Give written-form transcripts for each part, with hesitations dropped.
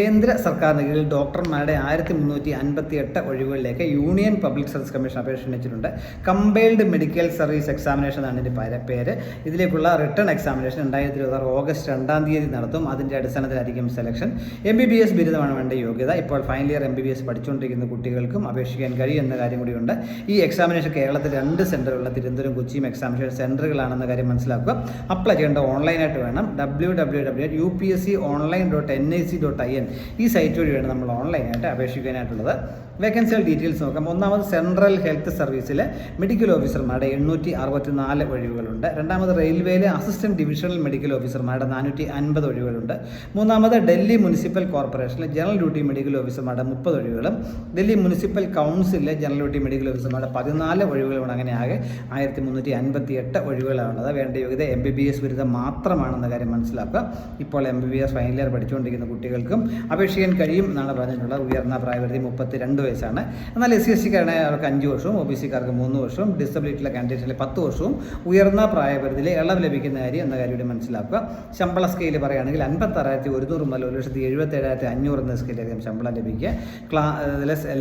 കേന്ദ്ര സർക്കാരിന് കീഴിൽ ഡോക്ടർമാരുടെ 1358 ഒഴിവുകളിലേക്ക് യൂണിയൻ പബ്ലിക് സർവീസ് കമ്മീഷൻ അപേക്ഷ ക്ഷണിച്ചിട്ടുണ്ട്. കമ്പൈൽഡ് മെഡിക്കൽ സർവീസ് എക്സാമിനേഷൻ എന്നാണ് ഇതിൻ്റെ പേര്. ഇതിലേക്കുള്ള റിട്ടേൺ എക്സാമിനേഷൻ 2026 ഓഗസ്റ്റ് 2 നടത്തും. അതിൻ്റെ അടിസ്ഥാനത്തിലായിരിക്കും സെലക്ഷൻ. MBBS ബിരുദമാണ് വേണ്ട യോഗ്യത. ഇപ്പോൾ ഫൈനൽ ഇയർ MBBS പഠിച്ചുകൊണ്ടിരിക്കുന്ന കുട്ടികൾക്കും അപേക്ഷിക്കാൻ കഴിയും എന്ന കാര്യം കൂടിയുണ്ട്. ഈ എക്സാമിനേഷൻ കേരളത്തിൽ 2 സെൻറ്ററുള്ള തിരുവനന്തപുരം കൊച്ചിയും എക്സാമിനേഷൻ സെൻറ്ററുകളാണെന്ന കാര്യം മനസ്സിലാക്കുക. അപ്ലൈ ചെയ്യേണ്ട ഓൺലൈനായിട്ട് വേണം. www.upsconline.nic.in ഈ സൈറ്റ് വഴി വേണം നമ്മൾ ഓൺലൈനായിട്ട് അപേക്ഷിക്കാനായിട്ടുള്ളത്. വേക്കൻസികൾ ഡീറ്റെയിൽസ് നോക്കാം. ഒന്നാമത് സെൻട്രൽ ഹെൽത്ത് സർവീസിൽ മെഡിക്കൽ ഓഫീസർമാരുടെ 864 ഒഴിവുകളുണ്ട്. രണ്ടാമത് റെയിൽവേയിലെ അസിസ്റ്റന്റ് ഡിവിഷണൽ മെഡിക്കൽ ഓഫീസർമാരുടെ 450 ഒഴിവുകളുണ്ട്. മൂന്നാമത് ഡൽഹി മുനിസിപ്പൽ കോർപ്പറേഷനിലെ ജനറൽ ഡ്യൂട്ടി മെഡിക്കൽ ഓഫീസർമാരുടെ 30 ഒഴിവുകളും ഡൽഹി മുനിസിപ്പൽ കൗൺസിലിലെ ജനറൽ ഡ്യൂട്ടി മെഡിക്കൽ ഓഫീസർമാരുടെ 14 ഒഴിവുകളുമാണ്. അങ്ങനെ ആകെ 1358 ഒഴിവുകളാണുള്ളത്. വേണ്ട യോഗ്യത MBBS ബിരുദം മാത്രമാണെന്ന കാര്യം മനസ്സിലാക്കുക. ഇപ്പോൾ MBBS ഫൈനൽ ഇയർ പഠിച്ചുകൊണ്ടിരിക്കുന്ന കുട്ടികൾക്കും അപേക്ഷിക്കാൻ കഴിയും എന്നാണ് പറഞ്ഞിട്ടുള്ളത്. ഉയർന്ന പ്രായപരിധി 32 വയസ്സാണ്. എന്നാൽ SC/ST അവർക്ക് 5 വർഷവും OBC-കാർക്ക് 3 വർഷവും ഡിസബിലിറ്റിയിലെ കാൻഡിഡേറ്റിലെ 10 വർഷവും ഉയർന്ന പ്രായപരിധിയിൽ ഇളവ് ലഭിക്കുന്ന കാര്യം എന്ന കാര്യം മനസ്സിലാക്കുക. ശമ്പള സ്കെയിൽ പറയുകയാണെങ്കിൽ 56,100 മുതൽ 1,77,500 എന്ന സ്കെയിലായിരിക്കും ശമ്പളം ലഭിക്കുക.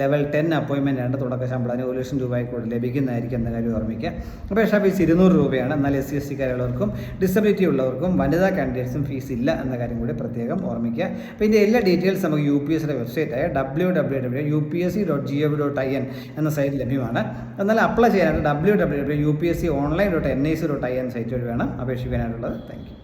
ലെവൽ 10 അപ്പോയിൻമെൻ്റ് ആണ്. തുടക്ക ശമ്പളം 1,00,000 രൂപയ്ക്കൂടെ ലഭിക്കുന്നതായിരിക്കും എന്ന കാര്യം ഓർമ്മിക്കുക. അപേക്ഷാ ഫീസ് 200 രൂപയാണ്. എന്നാൽ SC/ST-കാരുള്ളവർക്കും ഡിസബിലിറ്റി ഉള്ളവർക്കും വനിതാ കാൻഡിഡേറ്റ്സും ഫീസ് ഇല്ല എന്ന കാര്യം കൂടി പ്രത്യേകം ഓർമ്മിക്കുക. അപ്പോൾ ഇതിൻ്റെ എല്ലാ ഡീറ്റെയിൽസ് നമുക്ക് UPSCയുടെ വെബ്സൈറ്റായ www.upsc.gov.in എന്ന സൈറ്റ് ലഭ്യമാണ്. എന്നാൽ അപ്ലൈ ചെയ്യാനായിട്ട് www.upsconline.nic.in സൈറ്റ് വഴി വേണം അപേക്ഷിക്കാനായിട്ടുള്ളത്. Thank you.